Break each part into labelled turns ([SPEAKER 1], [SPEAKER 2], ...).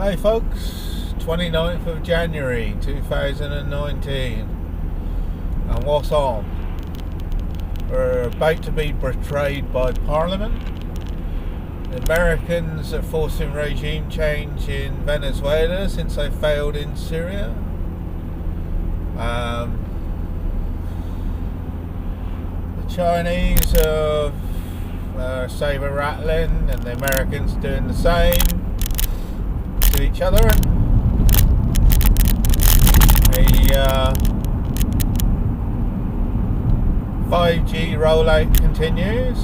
[SPEAKER 1] Hi folks, 29th of January 2019, and what's on? We're about to be betrayed by Parliament. The Americans are forcing regime change in Venezuela since they failed in Syria. The Chinese are saber rattling, and the Americans doing the same to each other. The 5G rollout continues,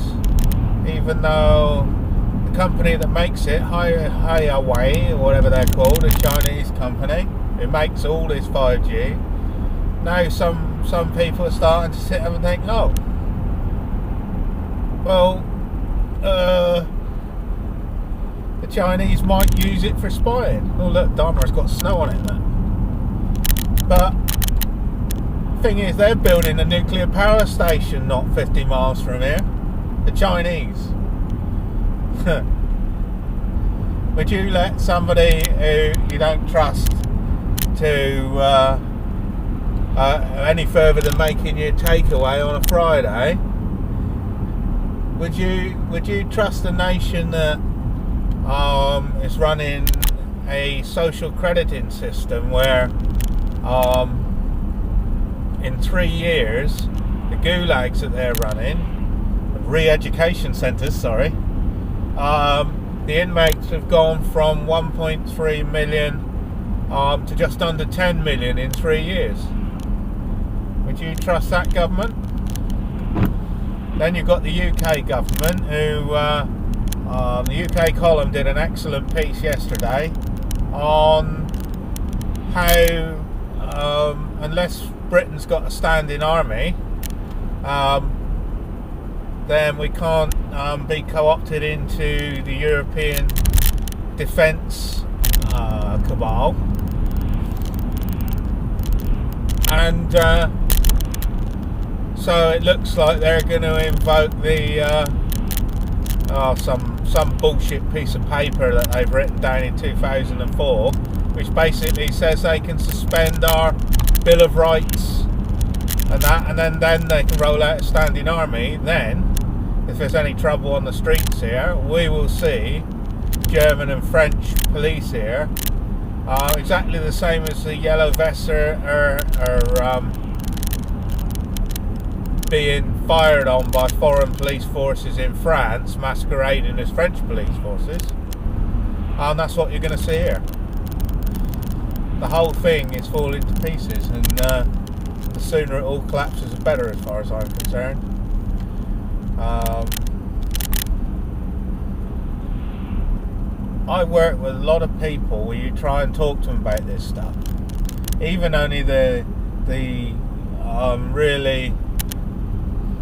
[SPEAKER 1] even though the company that makes it, Huawei or whatever they're called, a Chinese company who makes all this 5G, now some people are starting to sit up and think, oh, well, the Chinese might use it for spying. Oh look, Dharma's got snow on it now. But the thing is, they're building a nuclear power station not 50 miles from here. The Chinese. Would you let somebody who you don't trust to any further than making you a takeaway on a Friday? Would you trust a nation that is running a social crediting system where in 3 years the gulags that they're running, re-education centres, sorry, the inmates have gone from 1.3 million to just under 10 million in 3 years? Would you trust that government? Then you've got the UK government, who the UK column did an excellent piece yesterday on how unless Britain's got a standing army, then we can't be co-opted into the European defence cabal. And so it looks like they're going to invoke the some bullshit piece of paper that they've written down in 2004, which basically says they can suspend our Bill of Rights and that, and then they can roll out a standing army. Then, if there's any trouble on the streets here, we will see German and French police here, exactly the same as the yellow vests are being fired on by foreign police forces in France, masquerading as French police forces. And that's what you're going to see here. The whole thing is falling to pieces, and the sooner it all collapses, the better, as far as I'm concerned. I work with a lot of people where you try and talk to them about this stuff, even only the really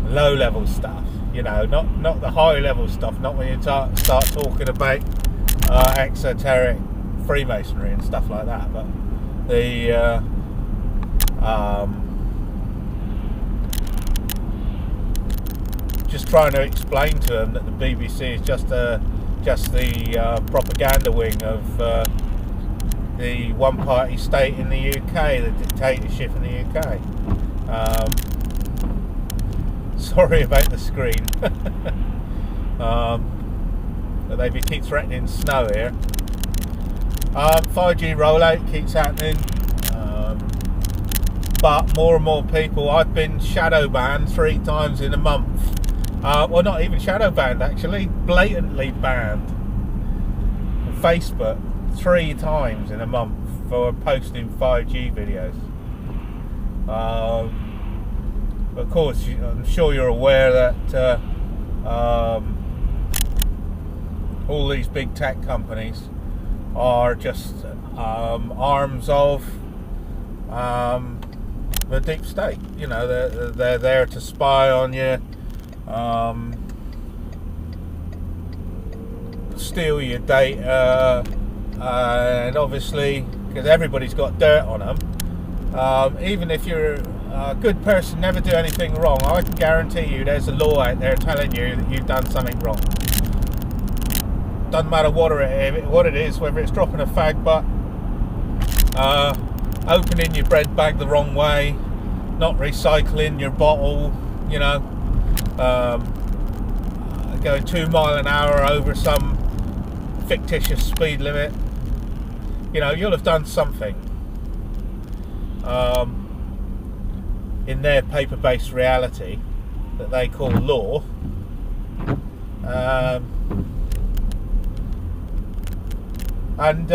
[SPEAKER 1] low level stuff, you know, not the high level stuff, not when you start talking about exoteric Freemasonry and stuff like that, but the just trying to explain to them that the BBC is just the propaganda wing of the one party state in the UK, the dictatorship in the UK. Sorry about the screen. But they keep threatening snow here. 5G rollout keeps happening, but more and more people. I've been shadow banned 3 times in a month. Well, not even shadow banned, actually, blatantly banned on Facebook 3 times in a month for posting 5G videos. Of course, I'm sure you're aware that all these big tech companies are just arms of the deep state. You know, they're there to spy on you, steal your data, and obviously, because everybody's got dirt on them, even if you're a good person, never do anything wrong, I can guarantee you there's a law out there telling you that you've done something wrong. doesn't matter what it is, whether it's dropping a fag butt, opening your bread bag the wrong way, not recycling your bottle, you know, going 2 miles an hour over some fictitious speed limit. You know, you'll have done something in their paper-based reality that they call law. And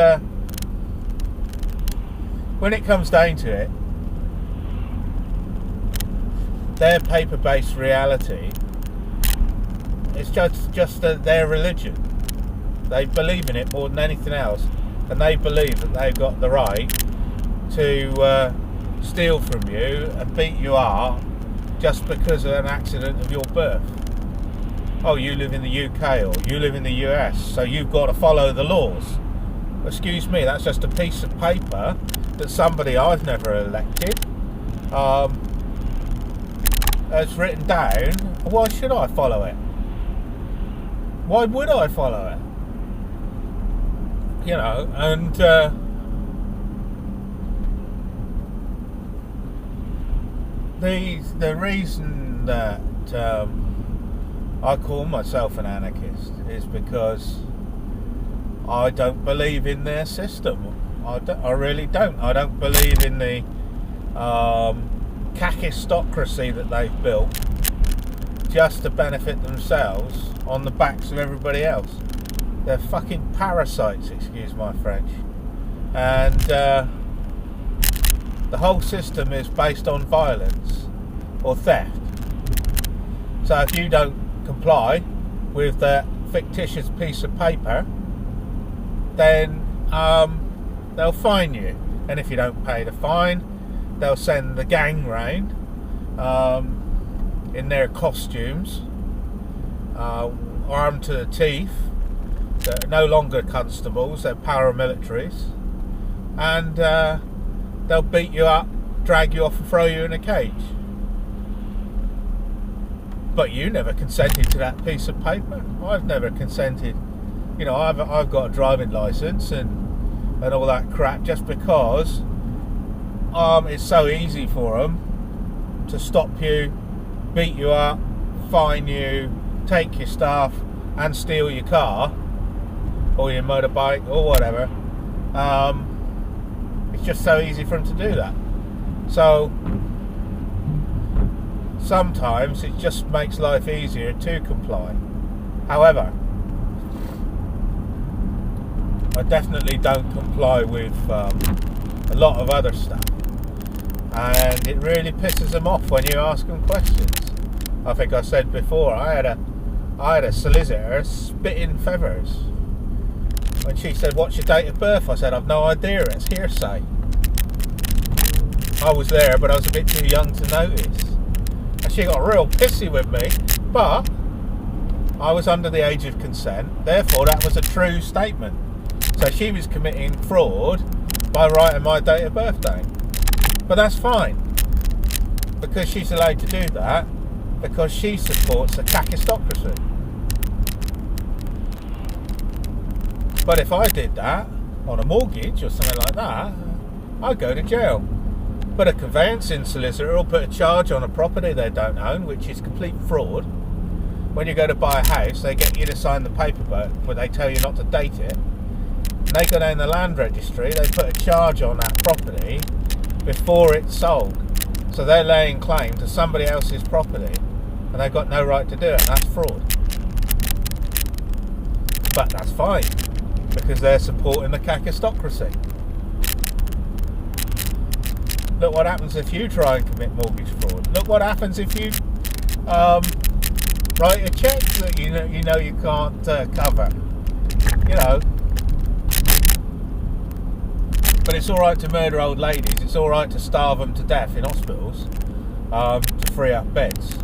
[SPEAKER 1] when it comes down to it, their paper-based reality is just their religion. They believe in it more than anything else, and they believe that they've got the right to steal from you and beat you up just because of an accident of your birth. Oh, you live in the UK or you live in the US, so you've got to follow the laws. Excuse me, that's just a piece of paper that somebody I've never elected has written down. Why should I follow it? Why would I follow it? You know, and the reason that I call myself an anarchist is because I don't believe in their system. I really don't. I don't believe in the Cackistocracy that they've built just to benefit themselves on the backs of everybody else. They're fucking parasites, excuse my French. And the whole system is based on violence or theft. So if you don't comply with that fictitious piece of paper, then they'll fine you. And if you don't pay the fine, they'll send the gang round in their costumes, armed to the teeth. They're no longer constables, they're paramilitaries, and they'll beat you up, drag you off and throw you in a cage. But you never consented to that piece of paper. I've never consented. You know, I've got a driving licence and all that crap just because it's so easy for them to stop you, beat you up, fine you, take your stuff and steal your car or your motorbike or whatever. It's just so easy for them to do that. So sometimes it just makes life easier to comply. However, I definitely don't comply with a lot of other stuff, and it really pisses them off when you ask them questions. I think I said before, I had a solicitor spitting feathers when she said, "What's your date of birth?" I said, "I've no idea, it's hearsay." I was there, but I was a bit too young to notice. And she got real pissy with me, but I was under the age of consent, therefore that was a true statement. So she was committing fraud by writing my date of birth down. But that's fine, because she's allowed to do that, because she supports the Cackistocracy. But if I did that on a mortgage or something like that, I'd go to jail. But a conveyancing solicitor will put a charge on a property they don't own, which is complete fraud. When you go to buy a house, they get you to sign the paperwork where they tell you not to date it. And they go down the land registry, they put a charge on that property before it's sold. So they're laying claim to somebody else's property, and they've got no right to do it, and that's fraud. But that's fine, because they're supporting the Cackistocracy. Look what happens if you try and commit mortgage fraud. Look what happens if you write a cheque that you know you can't cover. You know. But it's all right to murder old ladies. It's all right to starve them to death in hospitals to free up beds.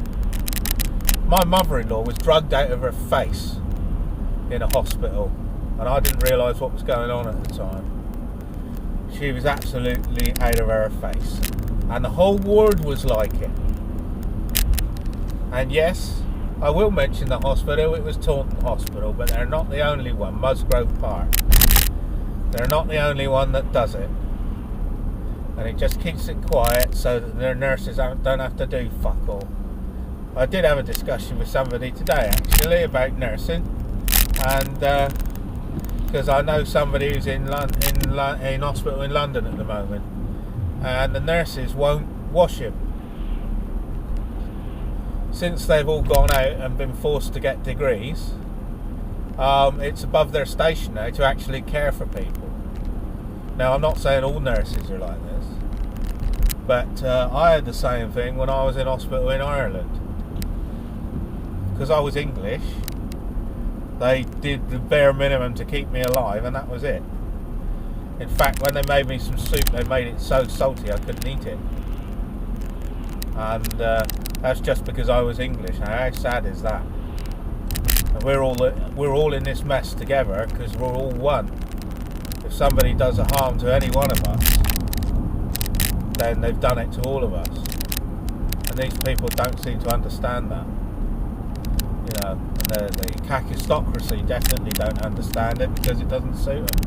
[SPEAKER 1] My mother-in-law was drugged out of her face in a hospital, and I didn't realise what was going on at the time. She was absolutely out of her face, and the whole ward was like it. And yes, I will mention the hospital. It was Taunton Hospital, but they're not the only one. Musgrove Park. They're not the only one that does it. And it just keeps it quiet so that their nurses don't have to do fuck all. I did have a discussion with somebody today actually about nursing, and because I know somebody who's in hospital in London at the moment, and the nurses won't wash him. Since they've all gone out and been forced to get degrees, it's above their station now to actually care for people. Now, I'm not saying all nurses are like this, but I had the same thing when I was in hospital in Ireland. Because I was English, they did the bare minimum to keep me alive, and that was it. In fact, when they made me some soup, they made it so salty I couldn't eat it. And that's just because I was English. Now, how sad is that? And we're all in this mess together because we're all one. If somebody does a harm to any one of us, then they've done it to all of us. And these people don't seem to understand that. You know, the Cackistocracy definitely don't understand it because it doesn't suit them.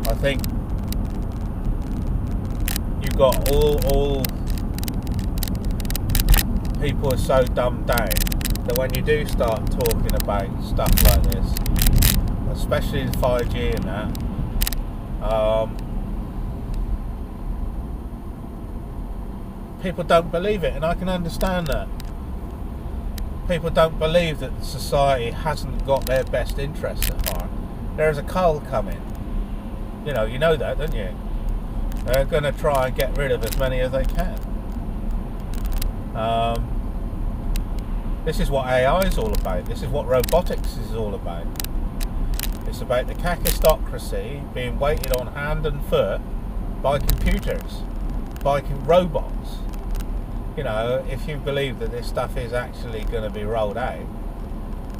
[SPEAKER 1] I think you've got all people are so dumbed down that when you do start talking about stuff like this, especially the 5G and that, people don't believe it, and I can understand that. People don't believe that society hasn't got their best interests at heart. There's a cull coming. You know that, don't you? They're going to try and get rid of as many as they can. This is what AI is all about. This is what robotics is all about. It's about the Cackistocracy being weighted on hand and foot by computers, by robots. You know, if you believe that this stuff is actually going to be rolled out,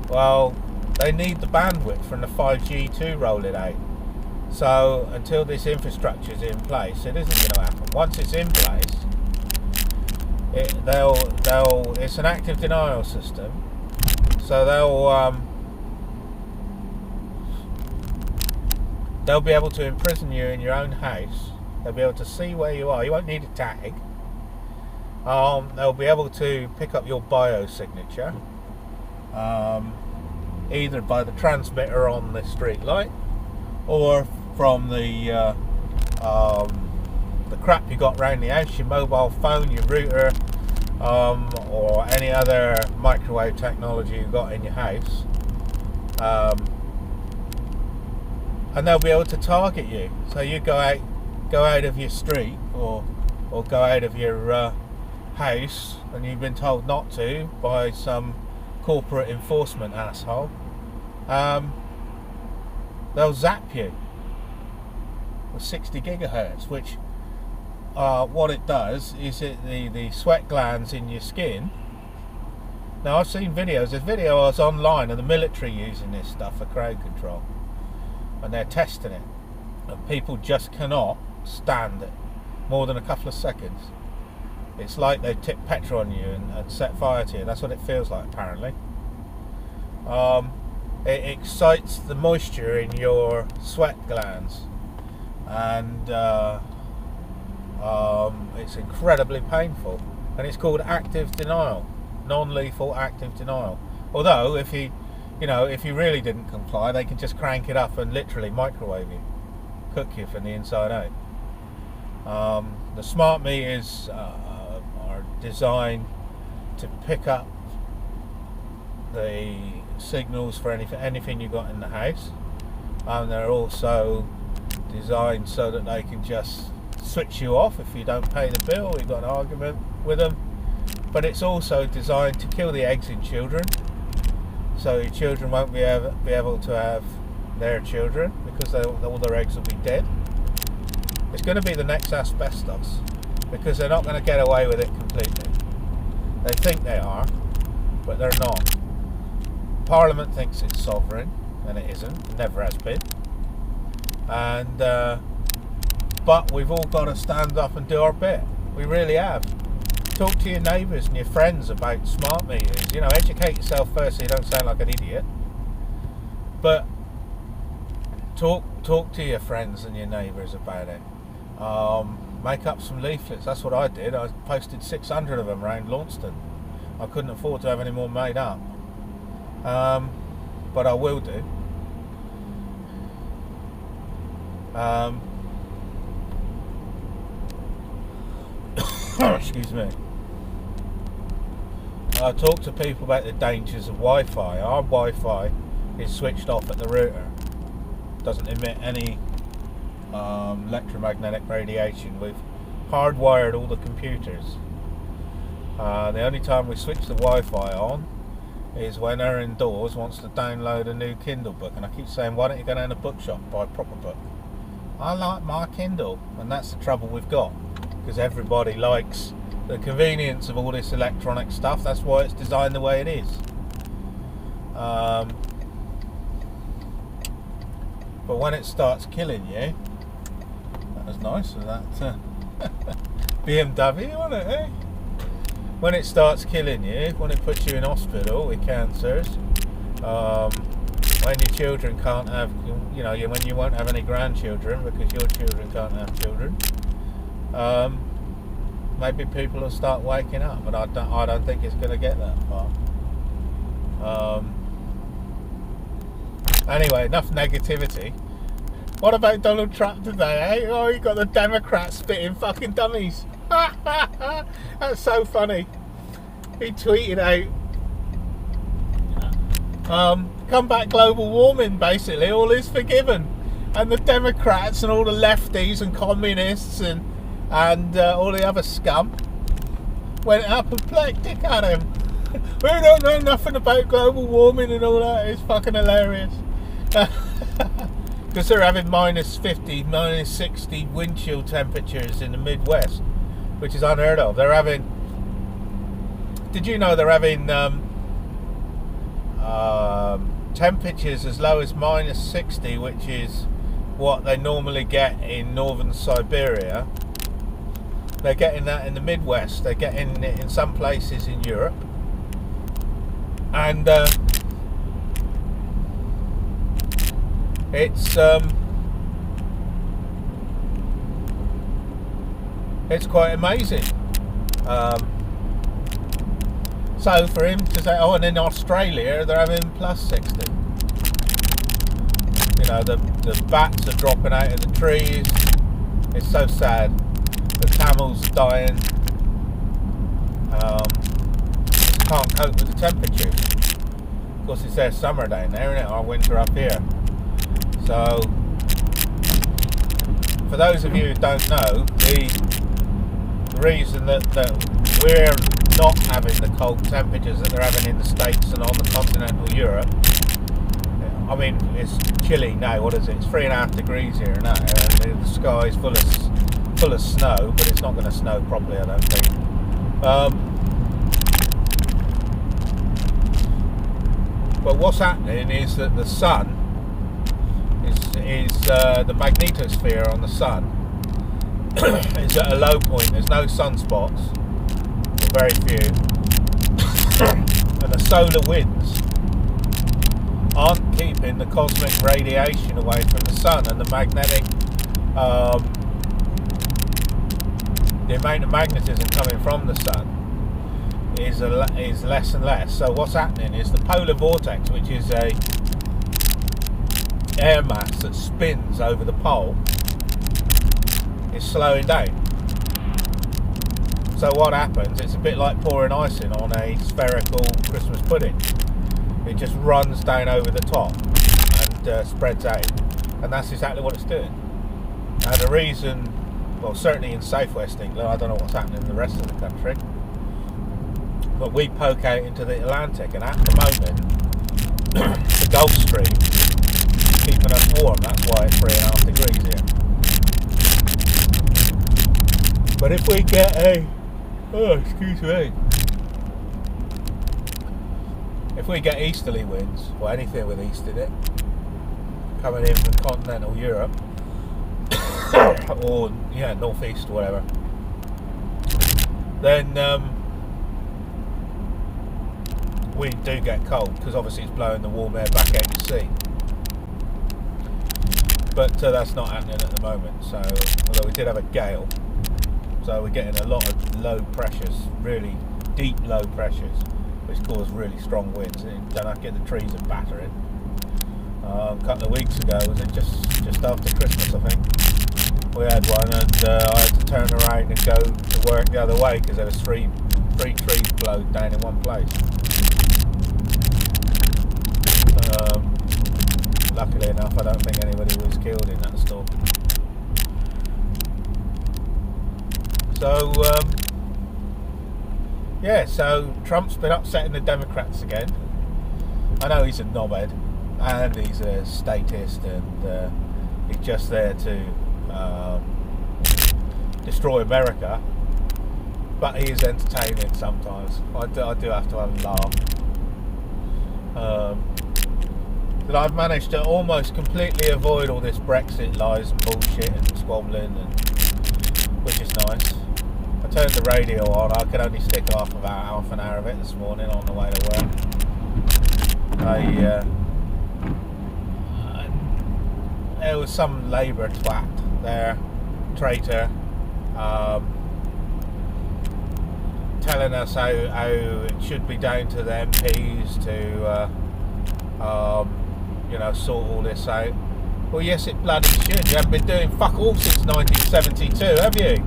[SPEAKER 1] well, they need the bandwidth from the 5G to roll it out. So until this infrastructure is in place, it isn't going to happen. Once it's in place, it's an active denial system. So they'll be able to imprison you in your own house. They'll be able to see where you are. You won't need a tag. They'll be able to pick up your biosignature, either by the transmitter on the street light, or from the crap you got around the house, your mobile phone, your router, or any other microwave technology you've got in your house, and they'll be able to target you. So you go out of your street, or go out of your house, and you've been told not to by some corporate enforcement asshole. They'll zap you with 60 gigahertz, which what it does is the sweat glands in your skin. Now, I've seen videos. There's videos online of the military using this stuff for crowd control, and they're testing it, and people just cannot stand it more than a couple of seconds. It's like they've tipped petrol on you and set fire to you. That's what it feels like, apparently. It excites the moisture in your sweat glands, and it's incredibly painful, and it's called active denial, non-lethal active denial. Although if you really didn't comply, they can just crank it up and literally microwave you, cook you from the inside out. The smart meters are designed to pick up the signals for anything you got in the house, and they're also designed so that they can just switch you off if you don't pay the bill or you've got an argument with them. But it's also designed to kill the eggs in children, so your children won't be able to have their children, because all their eggs will be dead. It's going to be the next asbestos, because they're not going to get away with it completely. They think they are, but they're not. Parliament thinks it's sovereign, and it isn't. It never has been. And but we've all got to stand up and do our bit. We really have, talk to your neighbours and your friends about smart meters. You know, educate yourself first so you don't sound like an idiot. But talk to your friends and your neighbours about it. Make up some leaflets. That's what I did. I posted 600 of them around Launceston. I couldn't afford to have any more made up. But I will do. Excuse me. I talk to people about the dangers of Wi-Fi. Our Wi-Fi is switched off at the router. Doesn't emit any electromagnetic radiation. We've hardwired all the computers. The only time we switch the Wi-Fi on is when Erin Dawes wants to download a new Kindle book, and I keep saying, why don't you go down to a bookshop and buy a proper book? I like my Kindle, and that's the trouble we've got, because everybody likes the convenience of all this electronic stuff. That's why it's designed the way it is. But when it starts killing you, that was nice, was that BMW, wasn't it, eh? When it starts killing you, when it puts you in hospital with cancers, when your children can't have, you know, when you won't have any grandchildren because your children can't have children, maybe people will start waking up, but I don't think it's going to get that far. Anyway, enough negativity. What about Donald Trump today, eh? Oh, you got the Democrats spitting fucking dummies. That's so funny. He tweeted out, come back global warming, basically, all is forgiven. And the Democrats and all the lefties and communists and all the other scum went apoplectic at him. We don't know nothing about global warming and all that. It's fucking hilarious. Because they're having minus 50, minus 60 wind chill temperatures in the Midwest, which is unheard of. They're having... Did you know they're having temperatures as low as minus 60, which is what they normally get in northern Siberia? They're getting that in the Midwest. They're getting it in some places in Europe. And it's quite amazing. So for him to say, oh, and in Australia they're having plus 60. You know, the bats are dropping out of the trees. It's so sad. The camels are dying. Can't cope with the temperatures. Of course, it's their summer down there, isn't it? Our winter up here. So, for those of you who don't know, the reason that we're not having the cold temperatures that they're having in the States and on the continental Europe, I mean, it's chilly now. What is it? It's 3.5 degrees here now, and the sky's full of snow, but it's not going to snow properly, I don't think. But what's happening is that the sun is the magnetosphere on the sun is at a low point. There's no sunspots, or very few, and the solar winds aren't keeping the cosmic radiation away from the sun, and the magnetic, the amount of magnetism coming from the sun is less and less. So what's happening is the polar vortex, which is a air mass that spins over the pole, is slowing down. So what happens, it's a bit like pouring icing on a spherical Christmas pudding. It just runs down over the top and spreads out, and that's exactly what it's doing. Now the reason, well, certainly in southwest England, I don't know what's happening in the rest of the country, but we poke out into the Atlantic, and at the moment the Gulf Stream is keeping us warm. That's why it's 3.5 degrees here. But if we get if we get easterly winds, or anything with east in it, coming in from continental Europe, or northeast or whatever, then we do get cold, because obviously it's blowing the warm air back out to sea. But that's not happening at the moment. So, although we did have a gale, so we're getting a lot of low pressures, really deep low pressures, which cause really strong winds. And then I get the trees are battering. A couple of weeks ago, was it just after Christmas, I think, we had one, and I had to turn around and go to work the other way because there was three trees blowed down in one place. Luckily enough, I don't think anybody was killed in that storm. So yeah, so Trump's been upsetting the Democrats again. I know he's a knobhead and he's a statist, and he's just there to destroy America, but he is entertaining sometimes. I do have to have a laugh. But I've managed to almost completely avoid all this Brexit lies and bullshit and squabbling, which is nice. I turned the radio on. I could only stick off about half an hour of it this morning on the way to work. There was some Labour twat there, traitor, telling us how it should be down to the MPs to sort all this out. Well, yes, it bloody should. You haven't been doing fuck all since 1972, have you?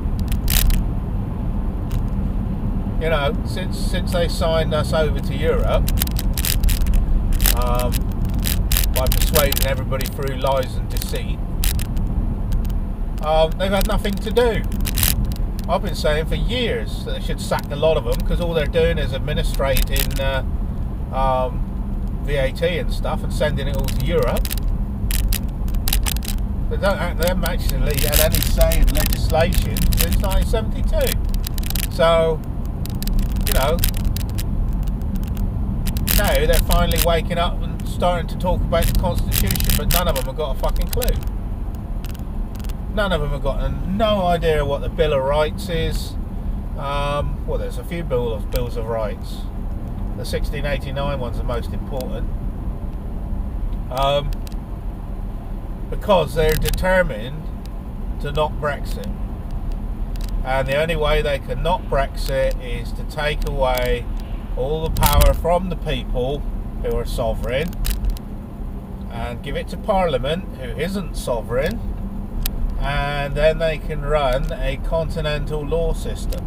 [SPEAKER 1] You know, since they signed us over to Europe, by persuading everybody through lies and deceit, they've had nothing to do. I've been saying for years that they should sack a lot of them, because all they're doing is administrating VAT and stuff and sending it all to Europe. They haven't actually had any say in legislation since 1972. So, you know, now they're finally waking up and starting to talk about the Constitution, but none of them have got a fucking clue. None of them have got no idea what the Bill of Rights is. Well, there's a few bills of rights. The 1689 one's the most important. Because they're determined to not Brexit. And the only way they can not Brexit is to take away all the power from the people who are sovereign and give it to Parliament, who isn't sovereign, and then they can run a continental law system.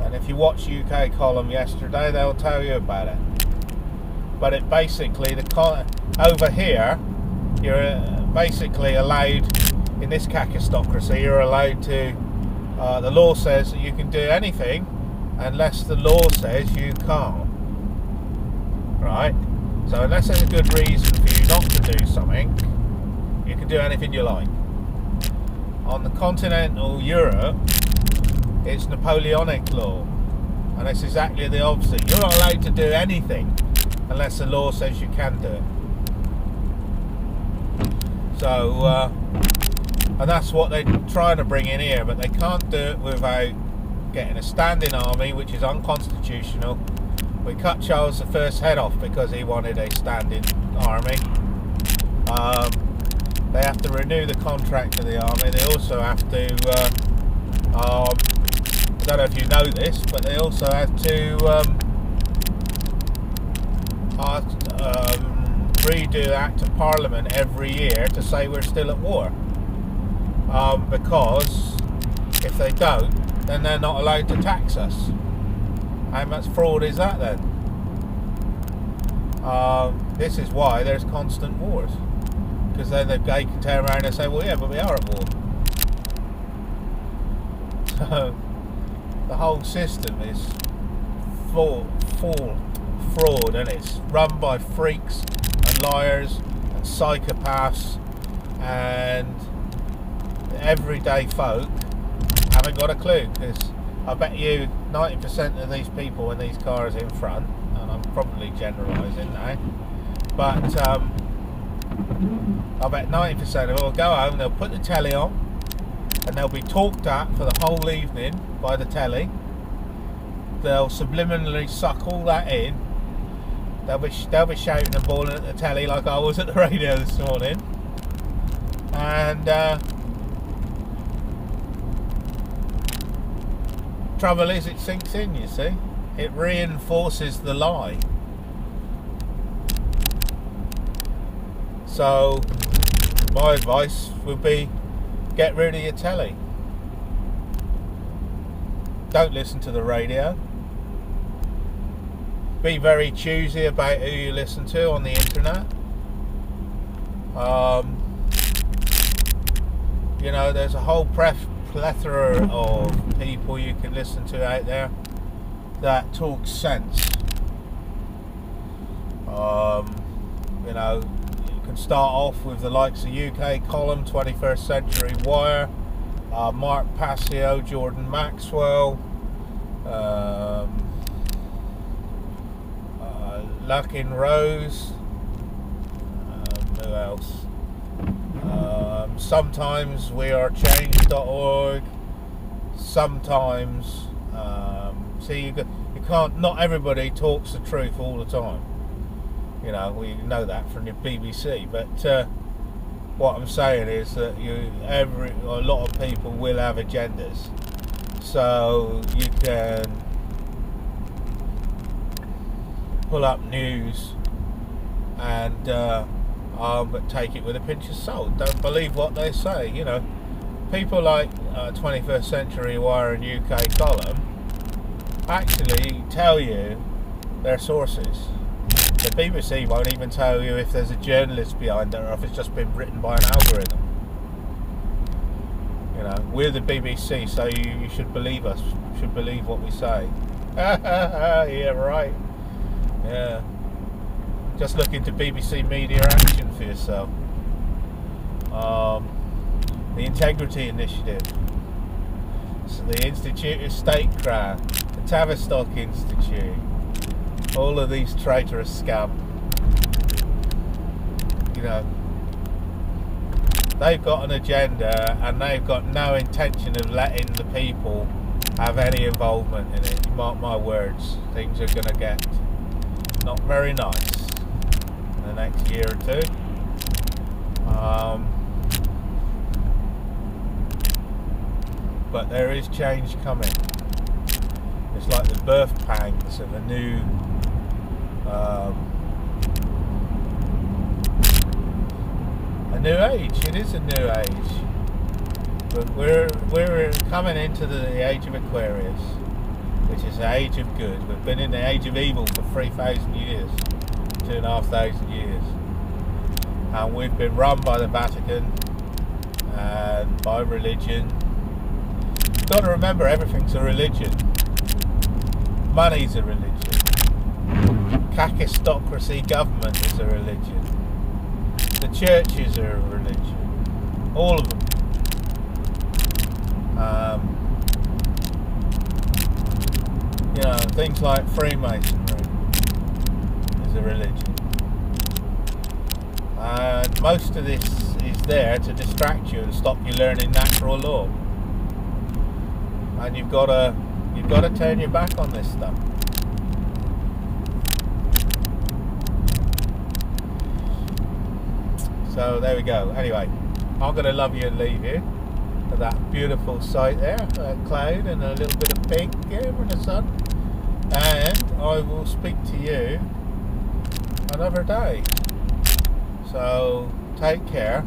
[SPEAKER 1] And if you watch UK column yesterday, they'll tell you about it. But it basically, over here, you're basically allowed, in this Cackistocracy, you're allowed to, the law says that you can do anything unless the law says you can't. Right? So unless there's a good reason for you not to do something, you can do anything you like. On the continental Europe, it's Napoleonic law, and it's exactly the opposite. You're not allowed to do anything unless the law says you can do it. So, and that's what they're trying to bring in here, but they can't do it without getting a standing army, which is unconstitutional. We cut Charles I's head off because he wanted a standing army. They have to renew the contract of the army. They also have to, I don't know if you know this, but they also have to redo the Act of Parliament every year to say we're still at war. Because if they don't, then they're not allowed to tax us. How much fraud is that then? This is why there's constant wars. Because then they can turn around and say, well, yeah, but we are at war. So the whole system is full fraud, and it's run by freaks and liars and psychopaths, and everyday folk haven't got a clue. Because I bet you 90% of these people in these cars in front, and I'm probably generalising now, but I bet 90% of them will go home, they'll put the telly on, and they'll be talked at for the whole evening by the telly, they'll subliminally suck all that in. They'll be shouting and bawling at the telly like I was at the radio this morning, and trouble is, it sinks in. You see, it reinforces the lie. So my advice would be, get rid of your telly. Don't listen to the radio. Be very choosy about who you listen to on the internet. You know, there's a whole plethora of people you can listen to out there that talk sense. You know, you can start off with the likes of UK Column, 21st Century Wire, Mark Passio, Jordan Maxwell, Luckin Rose, who else? Sometimes we are change.org. Sometimes, see, you can't. Not everybody talks the truth all the time. You know, we know that from the BBC. But what I'm saying is that a lot of people will have agendas, so you can pull up news and but take it with a pinch of salt. Don't believe what they say. You know, people like 21st Century Wire and UK Column actually tell you their sources. The BBC won't even tell you if there's a journalist behind it or if it's just been written by an algorithm. You know, we're the BBC, so you should believe us. You should believe what we say. Yeah, right. Yeah. Just look into BBC Media Action for yourself. The Integrity Initiative. So the Institute of Statecraft. The Tavistock Institute. All of these traitorous scum. You know, they've got an agenda and they've got no intention of letting the people have any involvement in it. You mark my words, things are going to get not very nice in the next year or two. But there is change coming. It's like the birth pangs of a new age. It is a new age, but we're coming into the age of Aquarius, which is the age of good. We've been in the age of evil for 3,000 years, 2,500 years, and we've been run by the Vatican and by religion. You've got to remember, everything's a religion. Money's a religion. Cackistocracy government is a religion. The churches are a religion. All of them. You know, things like Freemasonry is a religion. And most of this is there to distract you and stop you learning natural law. And you've got to turn your back on this stuff. So there we go. Anyway, I'm going to love you and leave you for that beautiful sight there, a cloud and a little bit of pink here in the sun. And I will speak to you another day. So take care,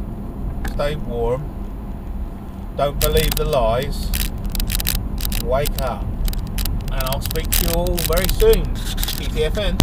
[SPEAKER 1] stay warm, don't believe the lies, wake up, and I'll speak to you all very soon. TTFN.